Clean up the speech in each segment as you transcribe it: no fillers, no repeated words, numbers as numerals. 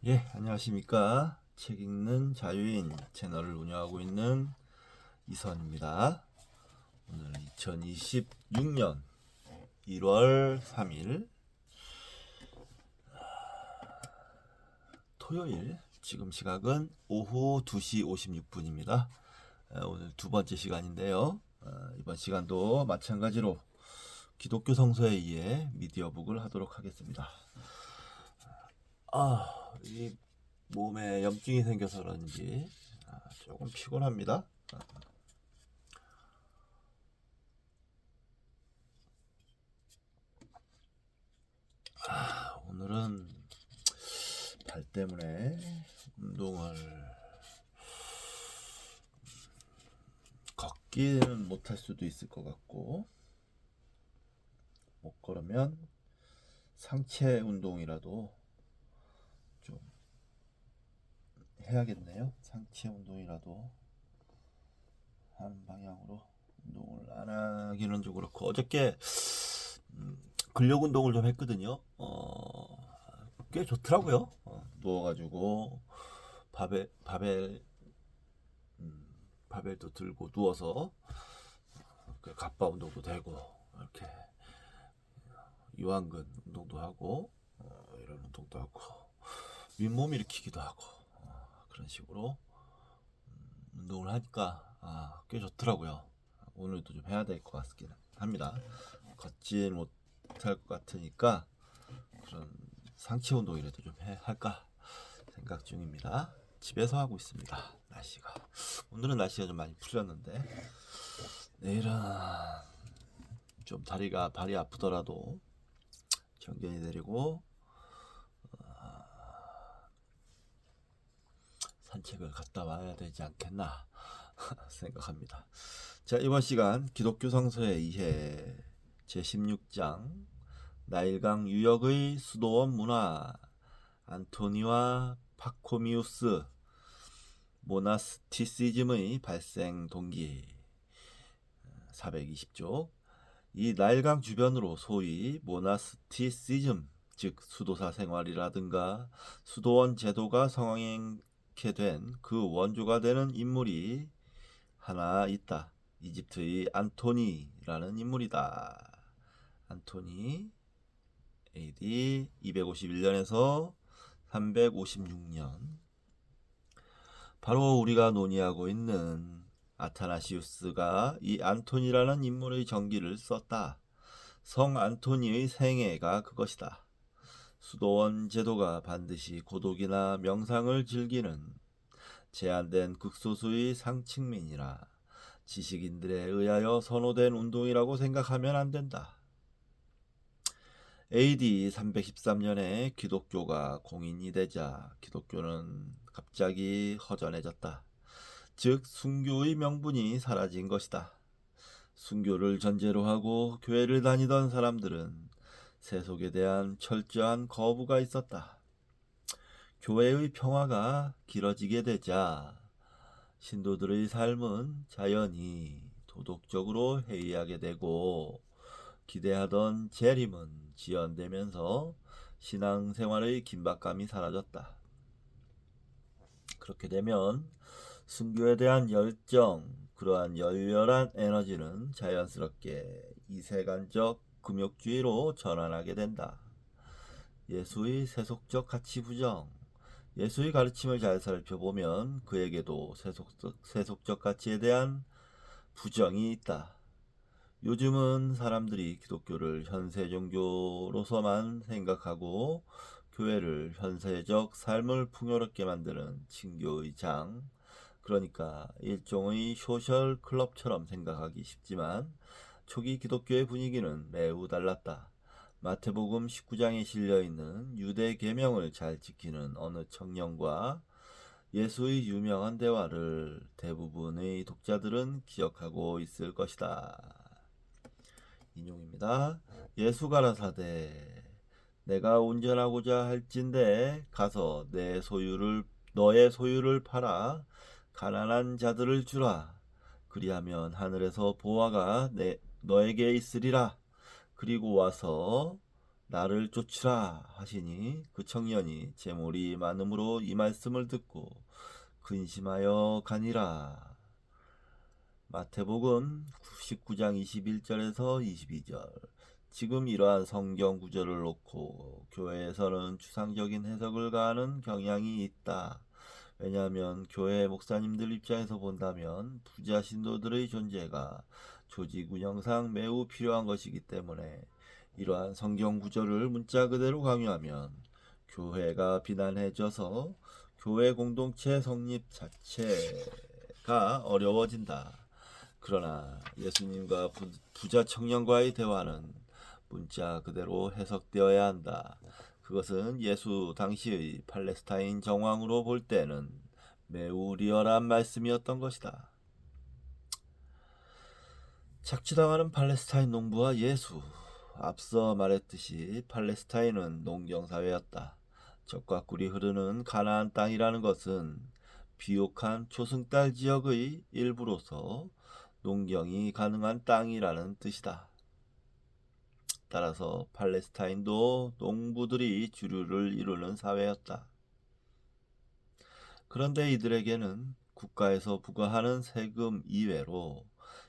예, 안녕하십니까. 책 읽는 자유인 채널을 운영하고 있는 이선입니다. 오늘 2026년 1월 3일 토요일, 지금 시각은 오후 2시 56분입니다. 오늘 두 번째 시간인데요. 이번 시간도 마찬가지로 기독교 성서에 의해 미디어북을 하도록 하겠습니다. 이 몸에 염증이 생겨서 그런지 조금 피곤합니다. 오늘은 발 때문에 운동을 걷기는 못할 수도 있을 것 같고, 못 걸으면 상체 운동이라도 좀 해야겠네요. 상체 운동이라도 하는 방향으로 운동을 안 하기는 좀 그렇고, 어저께 근력 운동을 좀 했거든요. 꽤 좋더라고요. 누워가지고 바벨도 들고 누워서 그 갑바 운동도 되고, 이렇게 유한근 운동도 하고, 이런 운동도 하고, 윗몸 일으키기도 하고, 그런 식으로 운동을 하니까 꽤 좋더라고요. 오늘도 좀 해야 될 것 같긴 합니다. 걷지 못할 것 같으니까 그런 상체 운동이라도 좀 할까 생각 중입니다. 집에서 하고 있습니다. 날씨가 오늘은 날씨가 좀 많이 풀렸는데, 내일은 좀 발이 아프더라도 정견이 내리고 산책을 갔다 와야 되지 않겠나 생각합니다. 자, 이번 시간 기독교 성서의 이해 제16장 나일강 유역의 수도원 문화, 안토니와 파코미우스 모나스티시즘의 발생 동기, 420쪽. 이 나일강 주변으로 소위 모나스티시즘, 즉 수도사 생활이라든가 수도원 제도가 성행케 된 그 원조가 되는 인물이 하나 있다. 이집트의 안토니라는 인물이다. 안토니, AD 251년에서 356년. 바로 우리가 논의하고 있는 아타나시우스가 이 안토니라는 인물의 전기를 썼다. 성 안토니의 생애가 그것이다. 수도원 제도가 반드시 고독이나 명상을 즐기는 제한된 극소수의 상층민이라 지식인들에 의하여 선호된 운동이라고 생각하면 안 된다. AD 313년에 기독교가 공인이 되자 기독교는 갑자기 허전해졌다. 즉 순교의 명분이 사라진 것이다. 순교를 전제로 하고 교회를 다니던 사람들은 세속에 대한 철저한 거부가 있었다. 교회의 평화가 길어지게 되자 신도들의 삶은 자연히 도덕적으로 해이하게 되고, 기대하던 재림은 지연되면서 신앙생활의 긴박감이 사라졌다. 그렇게 되면 순교에 대한 열정, 그러한 열렬한 에너지는 자연스럽게 이세간적 금욕주의로 전환하게 된다. 예수의 세속적 가치 부정. 예수의 가르침을 잘 살펴보면 그에게도 세속적 가치에 대한 부정이 있다. 요즘은 사람들이 기독교를 현세 종교로서만 생각하고 교회를 현세적 삶을 풍요롭게 만드는 친교의 장, 그러니까 일종의 소셜 클럽처럼 생각하기 쉽지만 초기 기독교의 분위기는 매우 달랐다. 마태복음 19장에 실려있는 유대 계명을 잘 지키는 어느 청년과 예수의 유명한 대화를 대부분의 독자들은 기억하고 있을 것이다. 인용입니다. 예수 가라사대 내가 운전하고자 할진대 가서 너의 소유를 팔아 가난한 자들을 주라. 그리하면 하늘에서 보화가 너에게 있으리라. 그리고 와서 나를 쫓으라 하시니 그 청년이 재물이 많음으로 이 말씀을 듣고 근심하여 가니라. 마태복음 19장 21절에서 22절. 지금 이러한 성경 구절을 놓고 교회에서는 추상적인 해석을 가하는 경향이 있다. 왜냐하면 교회 목사님들 입장에서 본다면 부자 신도들의 존재가 조직 운영상 매우 필요한 것이기 때문에 이러한 성경 구절을 문자 그대로 강요하면 교회가 비난해져서 교회 공동체 성립 자체가 어려워진다. 그러나 예수님과 부자 청년과의 대화는 문자 그대로 해석되어야 한다. 그것은 예수 당시의 팔레스타인 정황으로 볼 때는 매우 리얼한 말씀이었던 것이다. 착취당하는 팔레스타인 농부와 예수. 앞서 말했듯이 팔레스타인은 농경사회였다. 젖과 꿀이 흐르는 가나안 땅이라는 것은 비옥한 초승달 지역의 일부로서 농경이 가능한 땅이라는 뜻이다. 따라서 팔레스타인도 농부들이 주류를 이루는 사회였다. 그런데 이들에게는 국가에서 부과하는 세금 이외로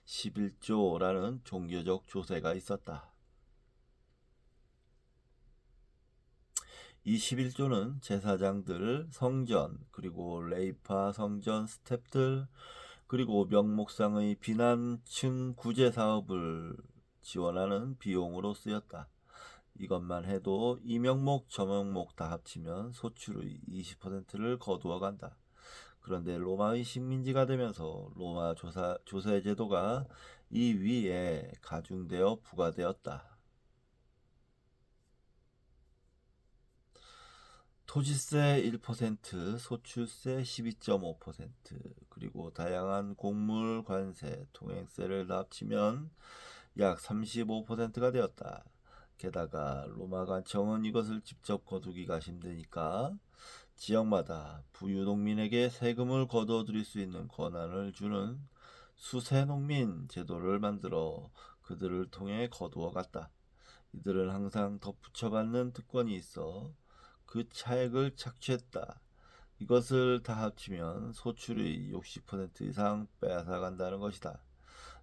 11조라는 종교적 조세가 있었다. 이 11조는 제사장들, 성전, 그리고 레이파 성전 스탭들, 그리고 명목상의 비난층 구제 사업을 지원하는 비용으로 쓰였다. 이것만 해도 이 명목 저 명목 다 합치면 소출의 20%를 거두어 간다. 그런데 로마의 식민지가 되면서 로마 조세 제도가 이 위에 가중되어 부과되었다. 토지세 1%, 소출세 12.5%, 그리고 다양한 곡물, 관세, 통행세를 다 합치면 약 35%가 되었다. 게다가 로마 관청은 이것을 직접 거두기가 힘드니까 지역마다 부유농민에게 세금을 거둬들일 수 있는 권한을 주는 수세농민 제도를 만들어 그들을 통해 거두어 갔다. 이들은 항상 덧붙여받는 특권이 있어 그 차액을 착취했다. 이것을 다 합치면 소출의 60% 이상 빼앗아간다는 것이다.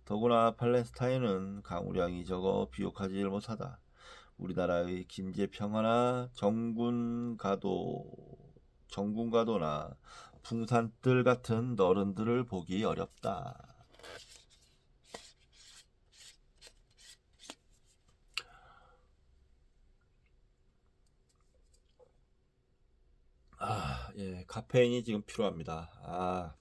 더구나 팔레스타인은 강우량이 적어 비옥하지 못하다. 우리나라의 김제평화나 정군가도나 풍산뜰 같은 너른들을 보기 어렵다. 예, 카페인이 지금 필요합니다.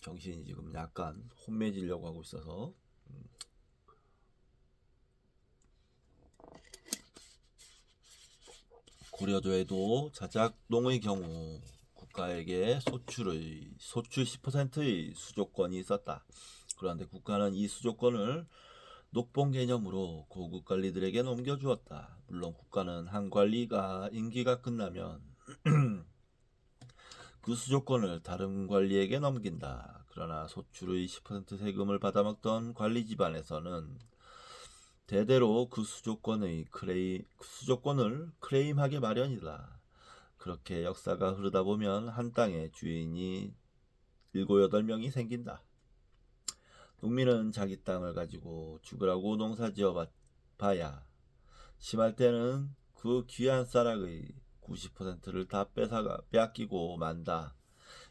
정신이 지금 약간 혼매지려고 하고 있어서. 고려조에도 자작농의 경우 국가에게 소출 10%의 수조권이 있었다. 그런데 국가는 이 수조권을 녹봉 개념으로 고급 관리들에게 넘겨주었다. 물론 국가는 한 관리가 임기가 끝나면 그 수조권을 다른 관리에게 넘긴다. 그러나 소출의 10% 세금을 받아먹던 관리 집안에서는 대대로 그 수조권을 클레임하게 마련이다. 그렇게 역사가 흐르다 보면 한 땅의 주인이 7, 8명이 생긴다. 농민은 자기 땅을 가지고 죽으라고 농사지어 봐야 심할 때는 그 귀한 쌀락의 90%를 다 빼앗기고 만다.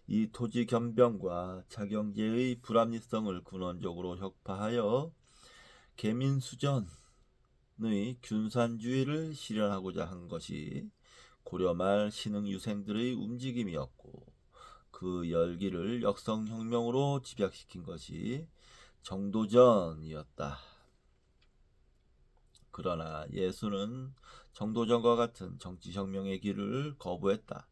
이 토지 겸병과 자경제의 불합리성을 근원적으로 혁파하여 계민수전의 균산주의를 실현하고자 한 것이 고려말 신흥유생들의 움직임이었고 그 열기를 역성혁명으로 집약시킨 것이 정도전이었다. 그러나 예수는 정도전과 같은 정치혁명의 길을 거부했다.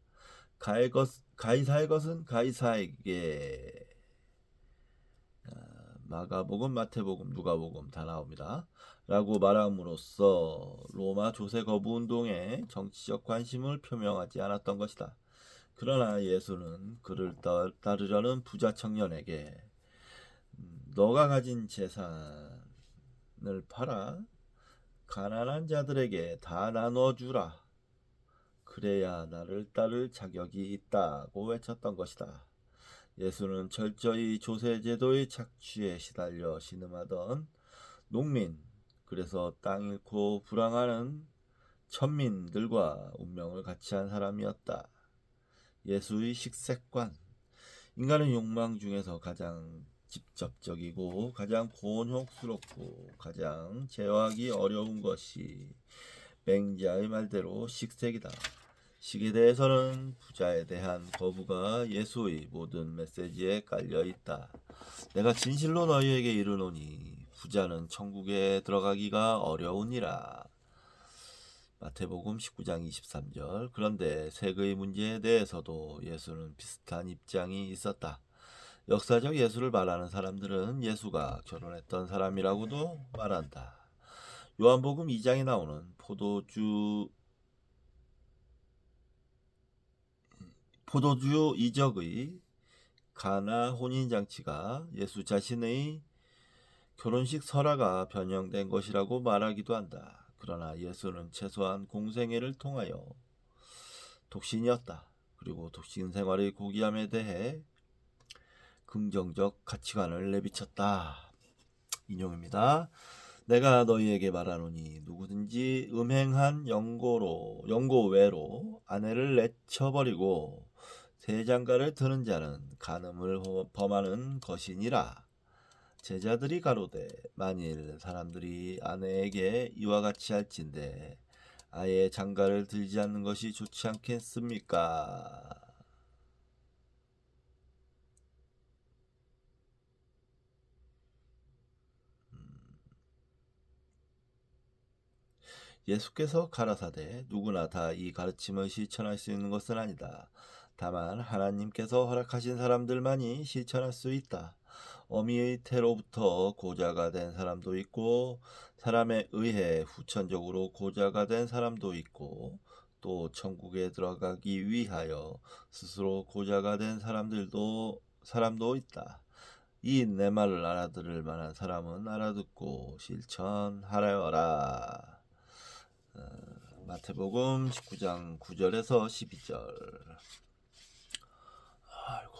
가이사의 것은 가이사에게. 마가복음, 마태복음, 누가복음 다 나옵니다. 라고 말함으로써 로마 조세 거부 운동에 정치적 관심을 표명하지 않았던 것이다. 그러나 예수는 그를 따르려는 부자 청년에게 너가 가진 재산을 팔아 가난한 자들에게 다 나눠주라. 그래야 나를 따를 자격이 있다고 외쳤던 것이다. 예수는 철저히 조세제도의 착취에 시달려 신음하던 농민, 그래서 땅 잃고 불황하는 천민들과 운명을 같이 한 사람이었다. 예수의 식색관. 인간의 욕망 중에서 가장 직접적이고 가장 곤혹스럽고 가장 제어하기 어려운 것이 맹자의 말대로 식색이다. 식에 대해서는 부자에 대한 거부가 예수의 모든 메시지에 깔려 있다. 내가 진실로 너희에게 이르노니 부자는 천국에 들어가기가 어려우니라. 마태복음 19장 23절. 그런데 세금의 문제에 대해서도 예수는 비슷한 입장이 있었다. 역사적 예수를 말하는 사람들은 예수가 결혼했던 사람이라고도 말한다. 요한복음 2장에 나오는 포도주 이적의 가나 혼인잔치가 예수 자신의 결혼식 설화가 변형된 것이라고 말하기도 한다. 그러나 예수는 최소한 공생애를 통하여 독신이었다. 그리고 독신 생활의 고귀함에 대해 긍정적 가치관을 내비쳤다. 인용입니다. 내가 너희에게 말하노니 누구든지 음행한 영고 외로 아내를 내쳐버리고 새 장가를 드는 자는 간음을 범하는 것이니라. 제자들이 가로되 만일 사람들이 아내에게 이와 같이 할진대 아예 장가를 들지 않는 것이 좋지 않겠습니까? 예수께서 가라사대 누구나 다 이 가르침을 실천할 수 있는 것은 아니다. 다만 하나님께서 허락하신 사람들만이 실천할 수 있다. 어미의 태로부터 고자가 된 사람도 있고 사람에 의해 후천적으로 고자가 된 사람도 있고 또 천국에 들어가기 위하여 스스로 고자가 된 사람도 있다. 이 내 말을 알아들을 만한 사람은 알아듣고 실천하여라. 마태복음 19장 9절에서 12절. 아이고.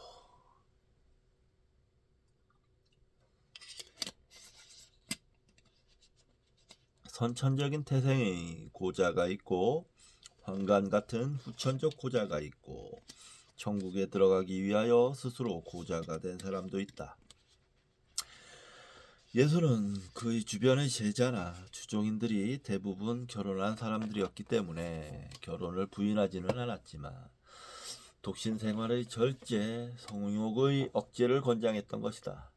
선천적인 태생의 고자가 있고 환관 같은 후천적 고자가 있고 천국에 들어가기 위하여 스스로 고자가 된 사람도 있다. 예수는 그의 주변의 제자나 주종인들이 대부분 결혼한 사람들이었기 때문에 결혼을 부인하지는 않았지만 독신 생활의 절제, 성욕의 억제를 권장했던 것이다.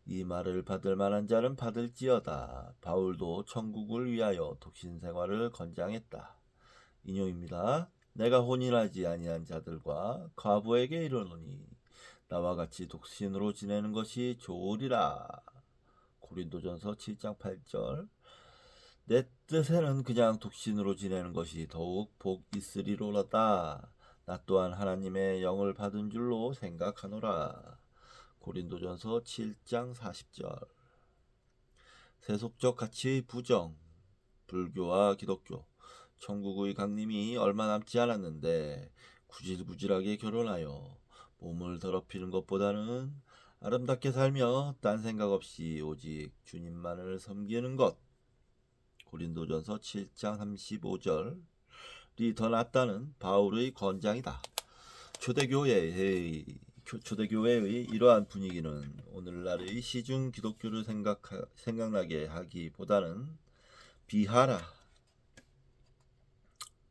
이 말을 받을 만한 자는 받을지어다. 바울도 천국을 위하여 독신 생활을 권장했다. 인용입니다. 내가 혼인하지 아니한 자들과 과부에게 이르노니 나와 같이 독신으로 지내는 것이 좋으리라. 고린도전서 7장 8절. 내 뜻에는 그냥 독신으로 지내는 것이 더욱 복 있으리로다. 나 또한 하나님의 영을 받은 줄로 생각하노라. 고린도전서 7장 40절. 세속적 가치의 부정. 불교와 기독교, 천국의 강림이 얼마 남지 않았는데 구질구질하게 결혼하여 몸을 더럽히는 것보다는 아름답게 살며 딴 생각 없이 오직 주님만을 섬기는 것. 고린도전서 7장 35절이 더 낫다는 바울의 권장이다. 초대교회의 이러한 분위기는 오늘날의 시중 기독교를 생각나게 하기보다는 비하라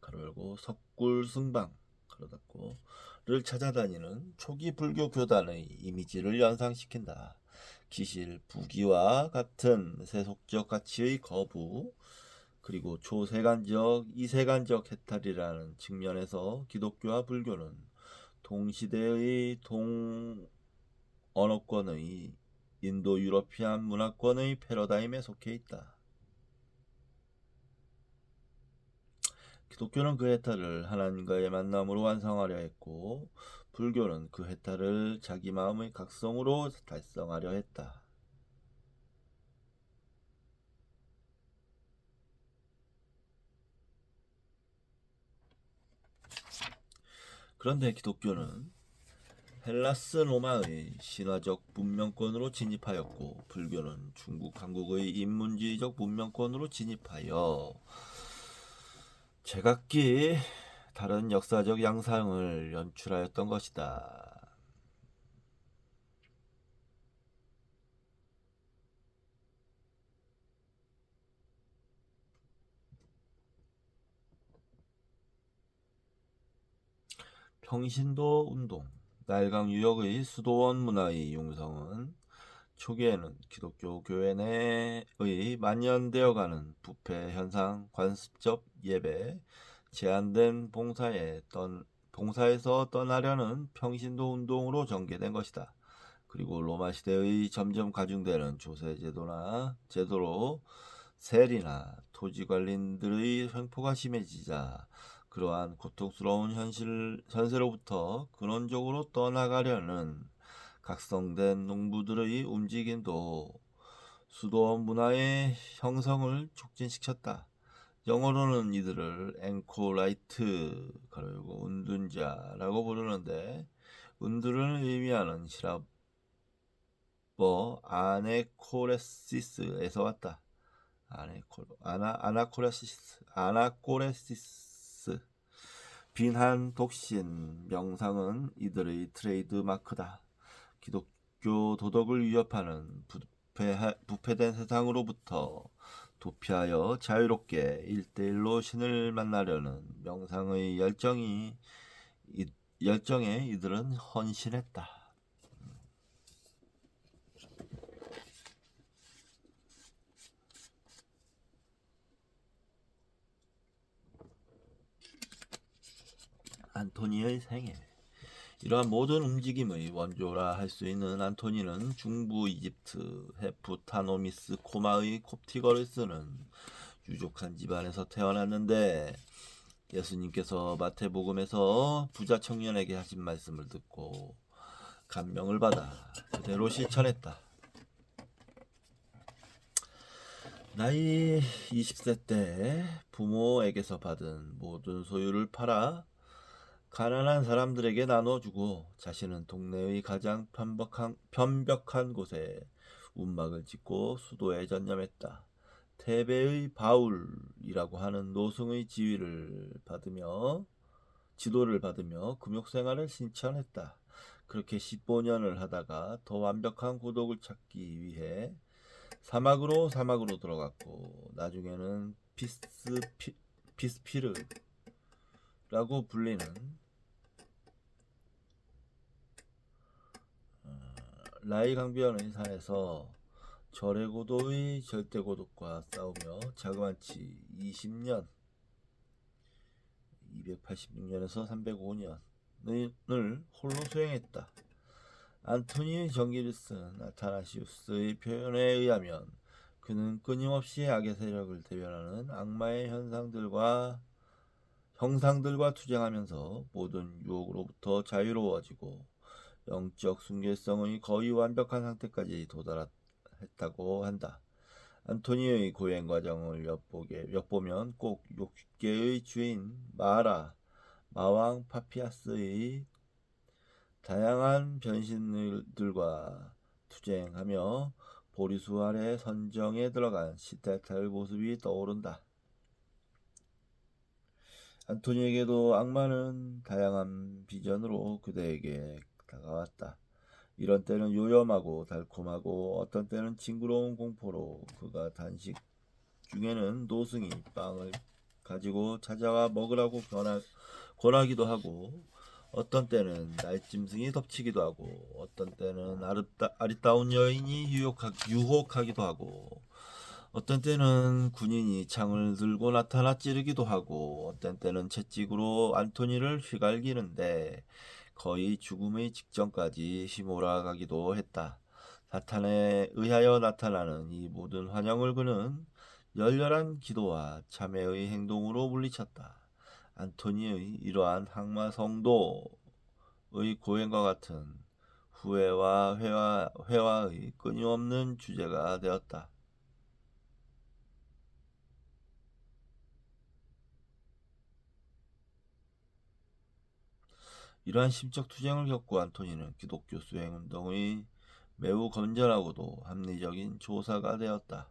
가로 열고 석굴승방 가로 닫고를 찾아다니는 초기 불교 교단의 이미지를 연상시킨다. 기실, 부귀와 같은 세속적 가치의 거부, 그리고 초세간적, 이세간적 해탈이라는 측면에서 기독교와 불교는 동시대의 동언어권의 인도 유러피안 문화권의 패러다임에 속해 있다. 기독교는 그 해탈을 하나님과의 만남으로 완성하려 했고 불교는 그 해탈을 자기 마음의 각성으로 달성하려 했다. 그런데 기독교는 헬라스 로마의 신화적 문명권으로 진입하였고 불교는 중국 한국의 인문주의적 문명권으로 진입하여 제각기 다른 역사적 양상을 연출하였던 것이다. 평신도 운동, 날강 유역의 수도원 문화의 융성은 초기에는 기독교 교회 내의 만연되어가는 부패 현상, 관습적 예배, 제한된 봉사에서 떠나려는 평신도 운동으로 전개된 것이다. 그리고 로마 시대의 점점 가중되는 조세 제도로 세리나 토지 관리인들의 횡포가 심해지자 그러한 고통스러운 현세로부터 근원적으로 떠나가려는 각성된 농부들의 움직임도 수도원 문화의 형성을 촉진시켰다. 영어로는 이들을 앵코라이트 가로열고 운둔자라고 부르는데 운둔을 의미하는 히랍어 아네코레시스에서 왔다. 아나코레시스 빈한 독신 명상은 이들의 트레이드 마크다. 기독교 도덕을 위협하는 부패된 세상으로부터 도피하여 자유롭게 일대일로 신을 만나려는 명상의 열정에 이들은 헌신했다. 안토니의 생애. 이러한 모든 움직임의 원조라 할 수 있는 안토니는 중부 이집트 헤프타노미스 코마의 콥티거를 쓰는 유족한 집안에서 태어났는데 예수님께서 마태복음에서 부자 청년에게 하신 말씀을 듣고 감명을 받아 그대로 실천했다. 나이 20세 때 부모에게서 받은 모든 소유를 팔아 가난한 사람들에게 나눠주고 자신은 동네의 가장 편벽한 곳에 운막을 짓고 수도에 전념했다. 테베의 바울이라고 하는 노승의 지도를 받으며 금욕생활을 실천했다. 그렇게 15년을 하다가 더 완벽한 고독을 찾기 위해 사막으로 들어갔고 나중에는 비스피르라고 불리는 라이 강변의 산에서 절해고도의 절대고독과 싸우며 자그마치 20년 286년에서 305년을 홀로 수행했다. 안토니 정기리스 나타나시우스의 표현에 의하면 그는 끊임없이 악의 세력을 대변하는 악마의 형상들과 투쟁하면서 모든 유혹으로부터 자유로워지고 영적 순결성의 거의 완벽한 상태까지 도달했다고 한다. 안토니의 고행 과정을 엿보면 꼭 6개의 주인 마왕 파피아스의 다양한 변신들과 투쟁하며 보리수 아래 선정에 들어간 시달탈 모습이 떠오른다. 안토니에게도 악마는 다양한 비전으로 그대에게 다가왔다. 이런 때는 요염하고 달콤하고 어떤 때는 징그러운 공포로 그가 단식 중에는 노승이 빵을 가지고 찾아와 먹으라고 권하기도 하고 어떤 때는 날짐승이 덮치기도 하고 어떤 때는 아리따운 여인이 유혹하기도 하고 어떤 때는 군인이 창을 들고 나타나 찌르기도 하고 어떤 때는 채찍으로 안토니를 휘갈기는데 거의 죽음의 직전까지 휘몰아가기도 했다. 사탄에 의하여 나타나는 이 모든 환영을 그는 열렬한 기도와 참회의 행동으로 물리쳤다. 안토니의 이러한 항마 성도의 고행과 같은 후회와 회화의 끊임없는 주제가 되었다. 이러한 심적 투쟁을 겪고 안토니는 기독교 수행운동의 매우 건전하고도 합리적인 조사가 되었다.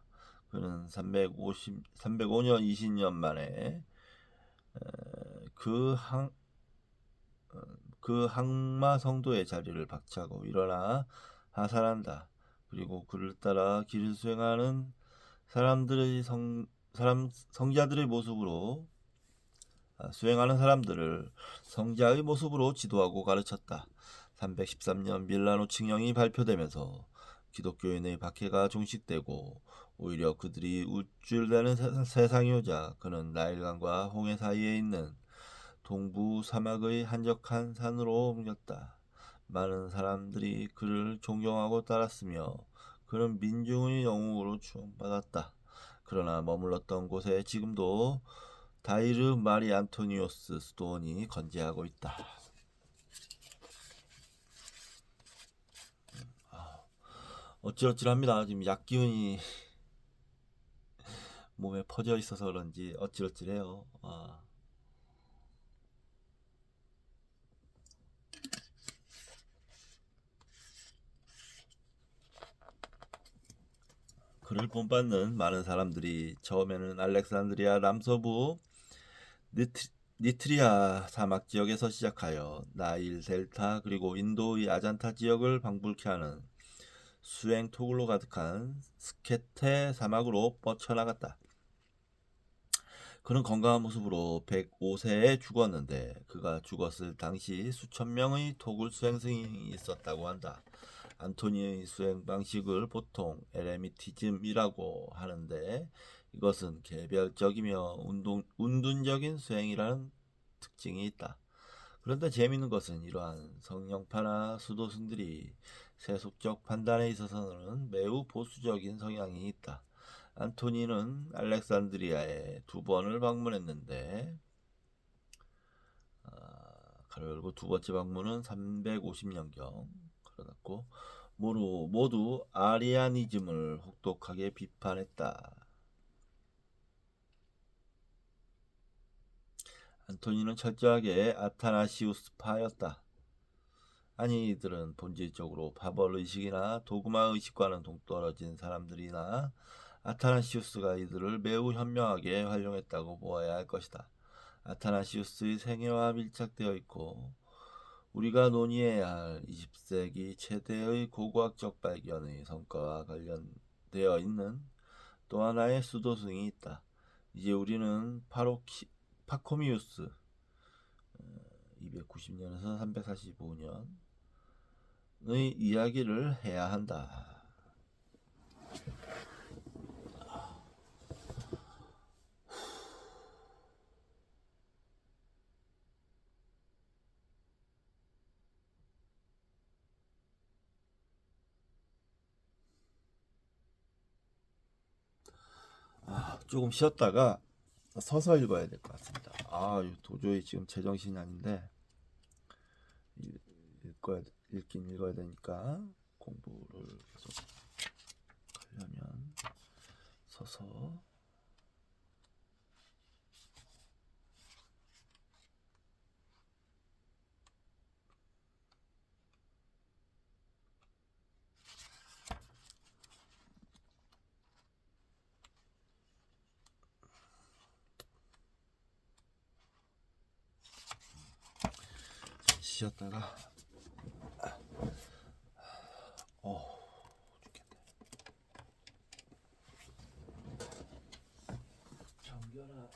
그는 305년 20년 만에 그 항마 성도의 자리를 박차고 일어나 하살한다. 그리고 그를 따라 길을 수행하는 성자들의 모습으로 수행하는 사람들을 성자의 모습으로 지도하고 가르쳤다. 313년 밀라노 칙령이 발표되면서 기독교인의 박해가 종식되고 오히려 그들이 우쭐대는 세상이 오자 그는 나일강과 홍해 사이에 있는 동부 사막의 한적한 산으로 옮겼다. 많은 사람들이 그를 존경하고 따랐으며 그는 민중의 영웅으로 추앙받았다. 그러나 머물렀던 곳에 지금도 다이르 마리 안토니오스 수도원이 건재하고 있다. 어찌어찌합니다. 지금 약기운이 몸에 퍼져 있어서 그런지 어찌어찌해요. 그를 본받는 많은 사람들이 처음에는 알렉산드리아 남서부 니트리아 사막 지역에서 시작하여 나일 델타 그리고 인도의 아잔타 지역을 방불케 하는 수행 토굴로 가득한 스케테 사막으로 뻗쳐나갔다. 그는 건강한 모습으로 105세에 죽었는데 그가 죽었을 당시 수천 명의 토굴 수행승이 있었다고 한다. 안토니의 수행 방식을 보통 에레미티즘이라고 하는데 이것은 개별적이며 운둔적인 수행이라는 특징이 있다. 그런데 재미있는 것은 이러한 성령파나 수도승들이 세속적 판단에 있어서는 매우 보수적인 성향이 있다. 안토니는 알렉산드리아에 2번을 방문했는데 가로 열고 두 번째 방문은 350년경 그러고 모두 아리아니즘을 혹독하게 비판했다. 안토니는 철저하게 아타나시우스파였다. 아니 이들은 본질적으로 바벌 의식이나 도그마 의식과는 동떨어진 사람들이나 아타나시우스가 이들을 매우 현명하게 활용했다고 보아야 할 것이다. 아타나시우스의 생애와 밀착되어 있고 우리가 논의해야 할 20세기 최대의 고고학적 발견의 성과와 관련되어 있는 또 하나의 수도승이 있다. 이제 우리는 파코미우스 290년에서 345년의 이야기를 해야 한다. 조금 쉬었다가 서서 읽어야 될 것 같습니다. 도저히 지금 제정신이 아닌데 읽긴 읽어야 되니까 공부를 계속 하려면 서서 쉬었다가 죽겠네. 정결아.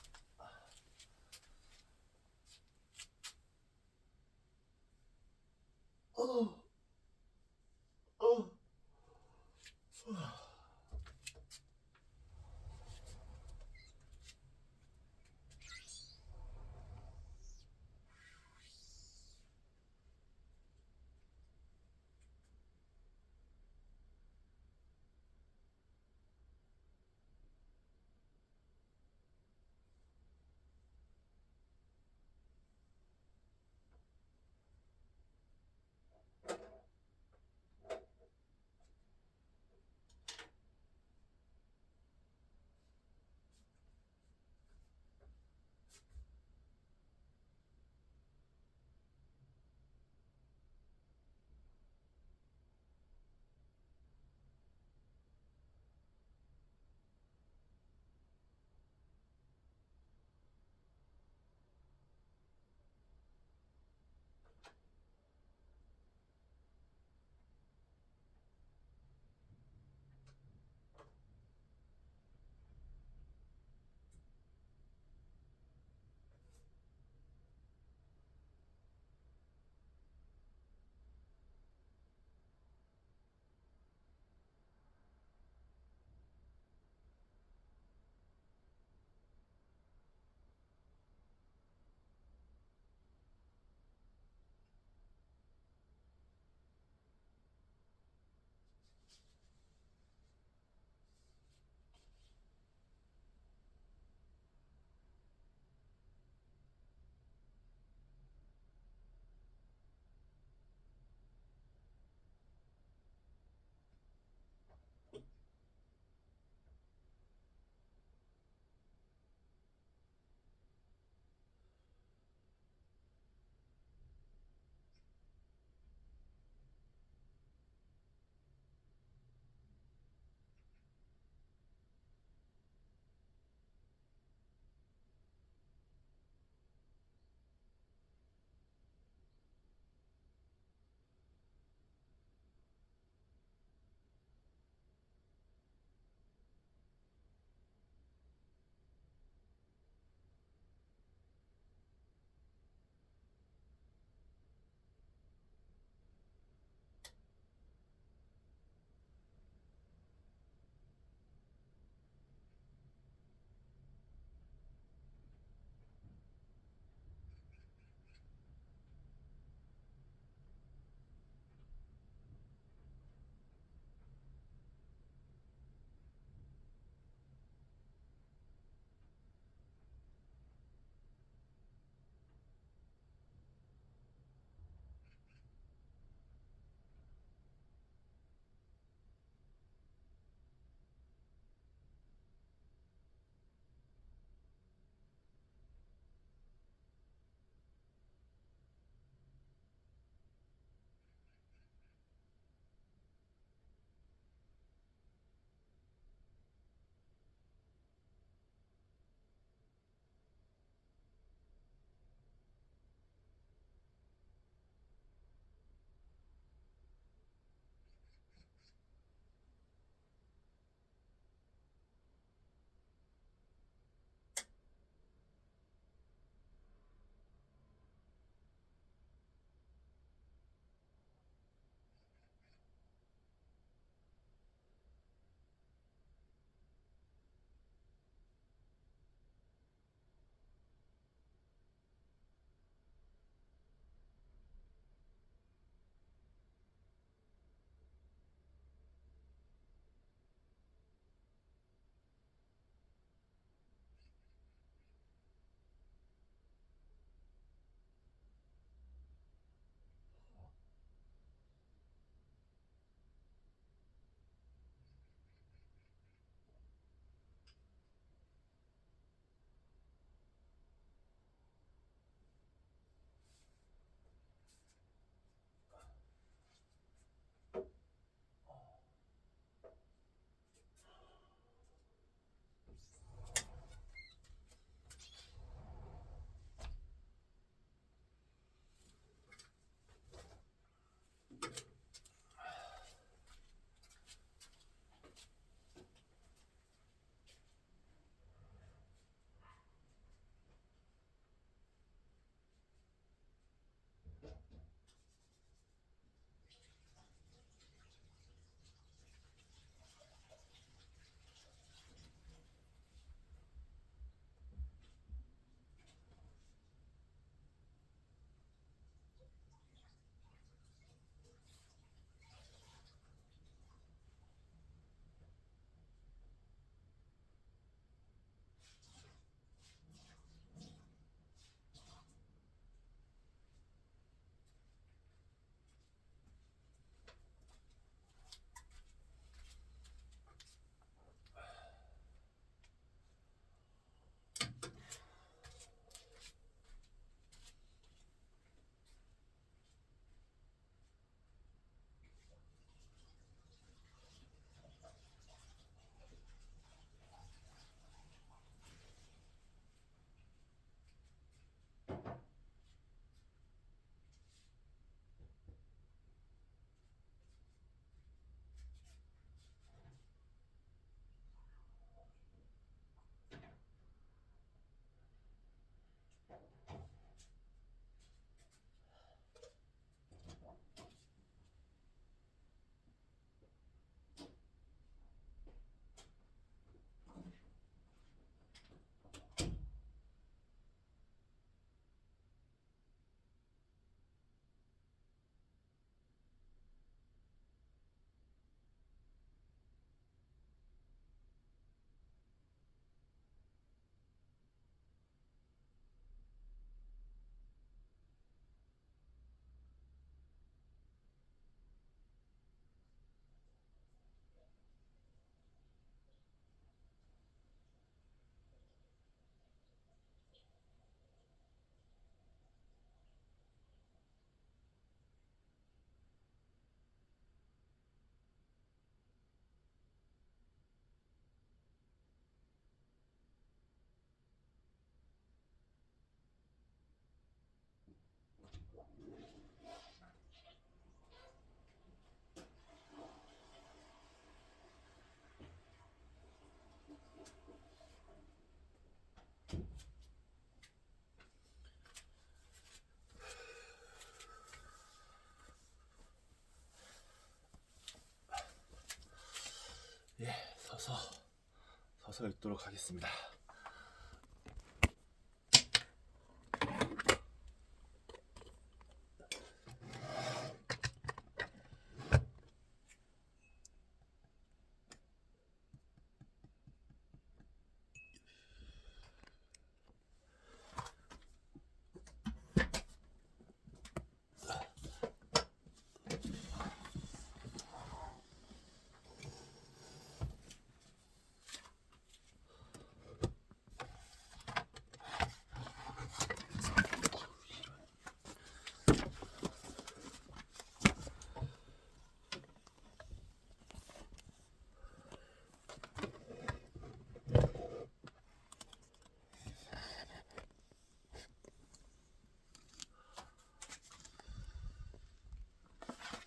서 읽도록 하겠습니다.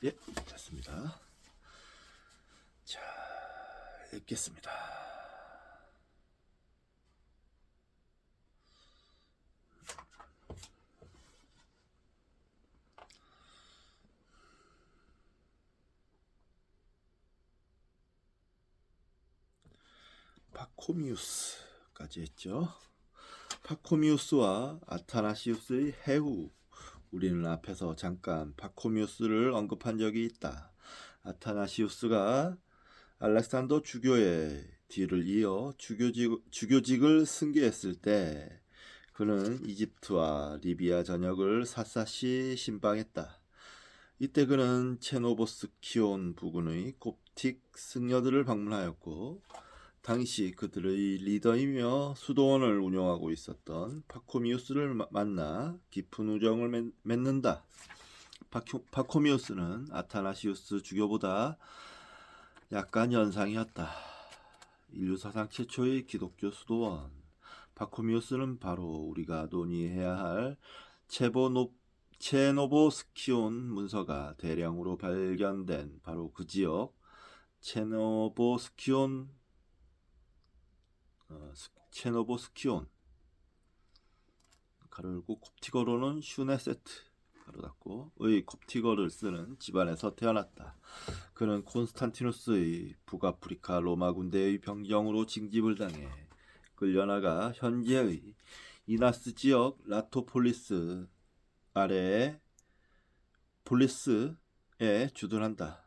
예, 됐습니다. 자, 읽겠습니다. 파코미우스까지 했죠. 파코미우스와 아타나시우스의 해후. 우리는 앞에서 잠깐 파코미우스를 언급한 적이 있다. 아타나시우스가 알렉산더 주교의 뒤를 이어 주교직을 승계했을 때 그는 이집트와 리비아 전역을 샅샅이 신방했다. 이때 그는 체노보스키온 부근의 곱틱 승려들을 방문하였고 당시 그들의 리더이며 수도원을 운영하고 있었던 파코미우스를 만나 깊은 우정을 맺는다. 파코미우스는 아타나시우스 주교보다 약간 연상이었다. 인류사상 최초의 기독교 수도원. 파코미우스는 바로 우리가 논의해야 할 체노보스키온 문서가 대량으로 발견된 바로 그 지역 체노보스키온 가로 열고 콥티거로는 슈네세트 가로 닫고의 콥티거를 쓰는 집안에서 태어났다. 그는 콘스탄티누스의 북아프리카 로마 군대의 병정으로 징집을 당해 끌려나가 현재의 이나스 지역 라토폴리스 아래의 폴리스에 주둔한다.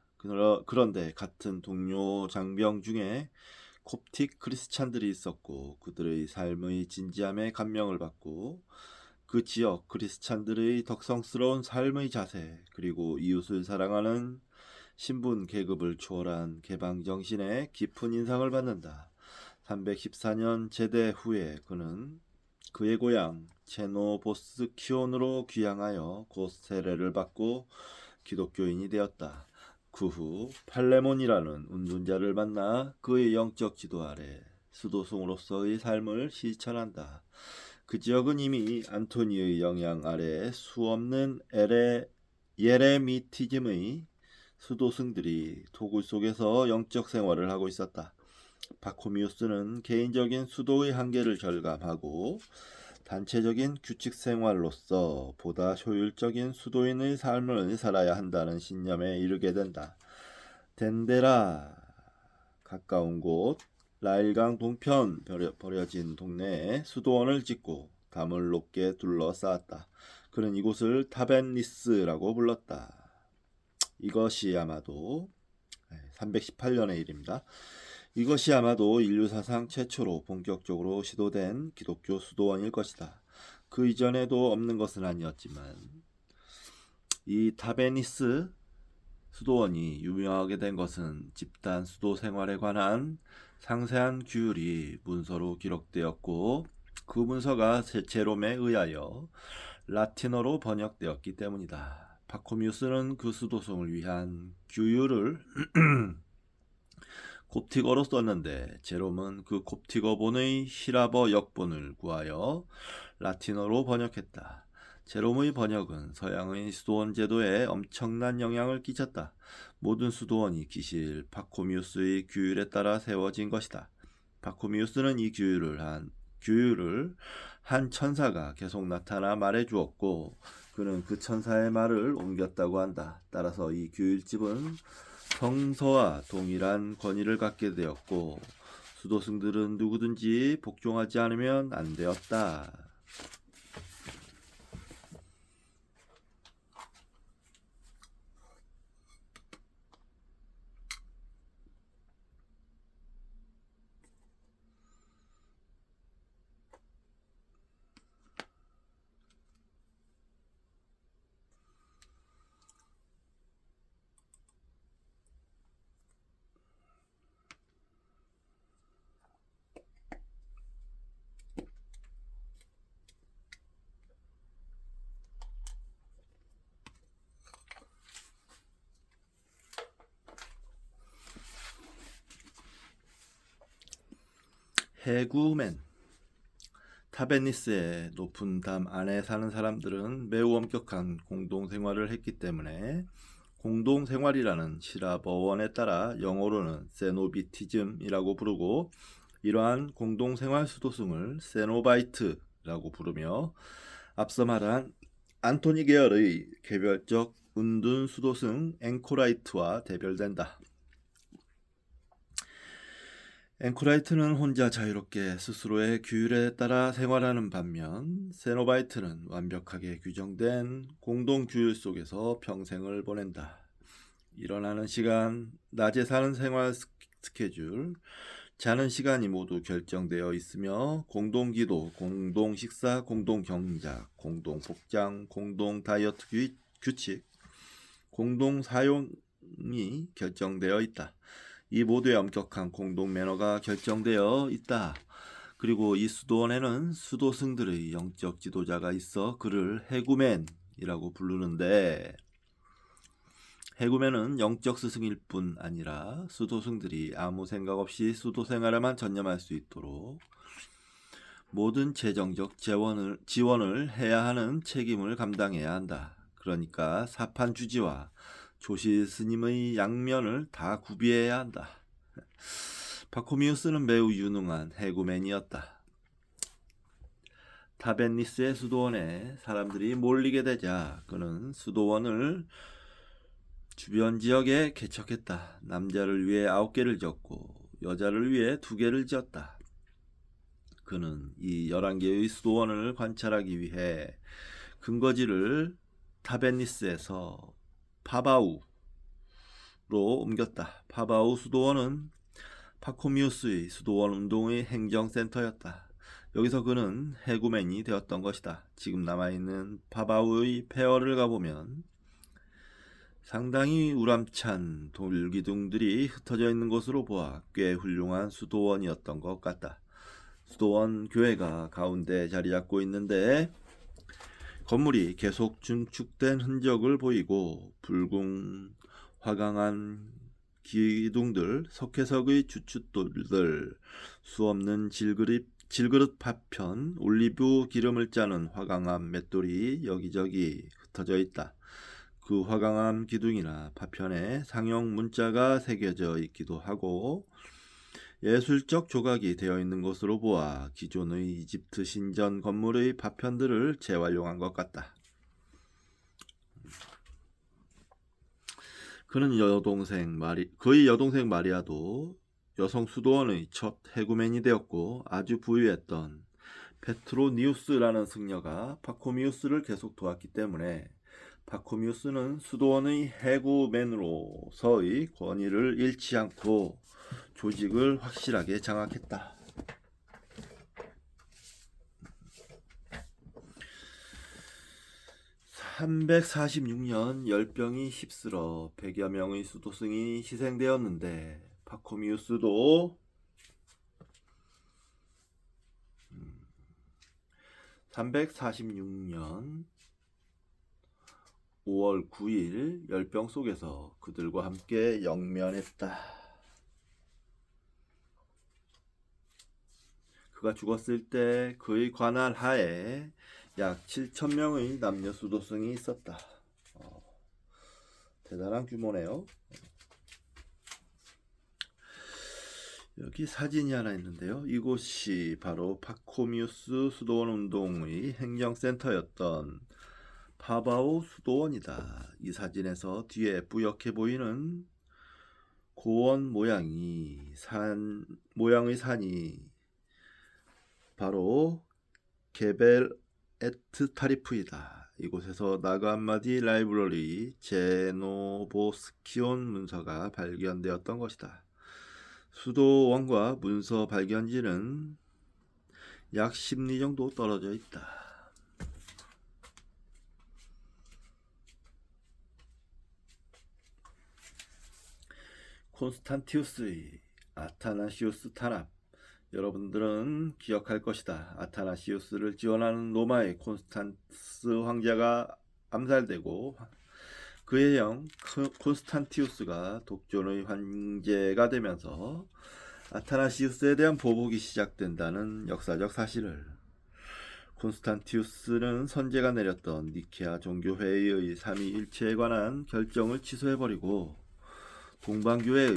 그런데 같은 동료 장병 중에 콥틱 크리스찬들이 있었고 그들의 삶의 진지함에 감명을 받고 그 지역 크리스찬들의 덕성스러운 삶의 자세 그리고 이웃을 사랑하는 신분 계급을 초월한 개방정신에 깊은 인상을 받는다. 314년 제대 후에 그는 그의 고향 체노보스키온으로 귀향하여 곧 세례를 받고 기독교인이 되었다. 그 후 팔레몬이라는 운둔자를 만나 그의 영적 지도 아래 수도승으로서의 삶을 실천한다. 그 지역은 이미 안토니의 영향 아래 수없는 예레미티즘의 수도승들이 토굴 속에서 영적 생활을 하고 있었다. 파코미우스는 개인적인 수도의 한계를 절감하고 단체적인 규칙 생활로서 보다 효율적인 수도인의 삶을 살아야 한다는 신념에 이르게 된다. 덴데라 가까운 곳 라일강 동편 버려진 동네에 수도원을 짓고 담을 높게 둘러싸았다. 그는 이곳을 타벤리스라고 불렀다. 이것이 아마도 318년의 일입니다. 이것이 아마도 인류사상 최초로 본격적으로 시도된 기독교 수도원일 것이다. 그 이전에도 없는 것은 아니었지만 이 타베니스 수도원이 유명하게 된 것은 집단 수도 생활에 관한 상세한 규율이 문서로 기록되었고 그 문서가 제롬에 의하여 라틴어로 번역되었기 때문이다. 파코미우스는 그 수도성을 위한 규율을 콥티거로 썼는데 제롬은 그 콥티거본의 히라버 역본을 구하여 라틴어로 번역했다. 제롬의 번역은 서양의 수도원 제도에 엄청난 영향을 끼쳤다. 모든 수도원이 기실 파코미우스의 규율에 따라 세워진 것이다. 파코미우스는 이 규율을 한 천사가 계속 나타나 말해주었고 그는 그 천사의 말을 옮겼다고 한다. 따라서 이 규율집은 성서와 동일한 권위를 갖게 되었고 수도승들은 누구든지 복종하지 않으면 안 되었다. 해구맨. 타베니스의 높은 담 안에 사는 사람들은 매우 엄격한 공동생활을 했기 때문에 공동생활이라는 시랍 어원에 따라 영어로는 세노비티즘이라고 부르고, 이러한 공동생활 수도승을 세노바이트라고 부르며 앞서 말한 안토니 계열의 개별적 은둔 수도승 앵코라이트와 대별된다. 앵코라이트는 혼자 자유롭게 스스로의 규율에 따라 생활하는 반면, 세노바이트는 완벽하게 규정된 공동규율 속에서 평생을 보낸다. 일어나는 시간, 낮에 사는 생활 스케줄, 자는 시간이 모두 결정되어 있으며 공동기도, 공동식사, 공동경작, 공동복장, 공동다이어트 규칙, 공동사용이 결정되어 있다. 이 모두의 엄격한 공동 매너가 결정되어 있다. 그리고 이 수도원에는 수도승들의 영적 지도자가 있어 그를 해구맨이라고 부르는데, 해구맨은 영적 스승일 뿐 아니라 수도승들이 아무 생각 없이 수도 생활에만 전념할 수 있도록 모든 재정적 지원을 해야 하는 책임을 감당해야 한다. 그러니까 사판 주지와 조실 스님의 양면을 다 구비해야 한다. 파코미우스는 매우 유능한 해구맨이었다. 타벤니스의 수도원에 사람들이 몰리게 되자 그는 수도원을 주변 지역에 개척했다. 남자를 위해 9개를 지었고 여자를 위해 2개를 지었다. 그는 이 11개의 수도원을 관찰하기 위해 근거지를 타벤니스에서 파바우로 옮겼다. 파바우 수도원은 파코미우스의 수도원 운동의 행정센터였다. 여기서 그는 해구맨이 되었던 것이다. 지금 남아있는 파바우의 폐허를 가보면 상당히 우람찬 돌기둥들이 흩어져 있는 것으로 보아 꽤 훌륭한 수도원이었던 것 같다. 수도원 교회가 가운데 자리 잡고 있는데 건물이 계속 증축된 흔적을 보이고 붉은 화강한 기둥들, 석회석의 주춧돌들, 수없는 질그릇 파편, 올리브 기름을 짜는 화강암 맷돌이 여기저기 흩어져 있다. 그 화강암 기둥이나 파편에 상형 문자가 새겨져 있기도 하고 예술적 조각이 되어 있는 것으로 보아 기존의 이집트 신전 건물의 파편들을 재활용한 것 같다. 그의 여동생 마리아도 여성 수도원의 첫 해구맨이 되었고, 아주 부유했던 페트로니우스라는 승려가 파코미우스를 계속 도왔기 때문에 파코미우스는 수도원의 해구맨으로서의 권위를 잃지 않고 조직을 확실하게 장악했다. 346년 열병이 휩쓸어 100여 명의 수도승이 희생되었는데 파코미우스도 346년 5월 9일 열병 속에서 그들과 함께 영면했다. 그가 죽었을 때 그의 관할 하에 약 7,000명의 남녀 수도승이 있었다. 대단한 규모네요. 여기 사진이 하나 있는데요. 이곳이 바로 파코미우스 수도원 운동의 행정센터였던 파바오 수도원이다. 이 사진에서 뒤에 뿌옇게 보이는 고원 모양의 산이 바로 게벨 에트 타리프이다. 이곳에서 나그한마디 라이브러리 제노보스키온 문서가 발견되었던 것이다. 수도 원과 문서 발견지는 약 10리 정도 떨어져 있다. 콘스탄티우스의 아타나시우스 탄압. 여러분들은 기억할 것이다. 아타나시우스를 지원하는 로마의 콘스탄스 황제가 암살되고 그의 형 콘스탄티우스가 독존의 황제가 되면서 아타나시우스에 대한 보복이 시작된다는 역사적 사실을 콘스탄티우스는 선제가 내렸던 니케아 종교회의의 삼위일체에 관한 결정을 취소해버리고 동방교회의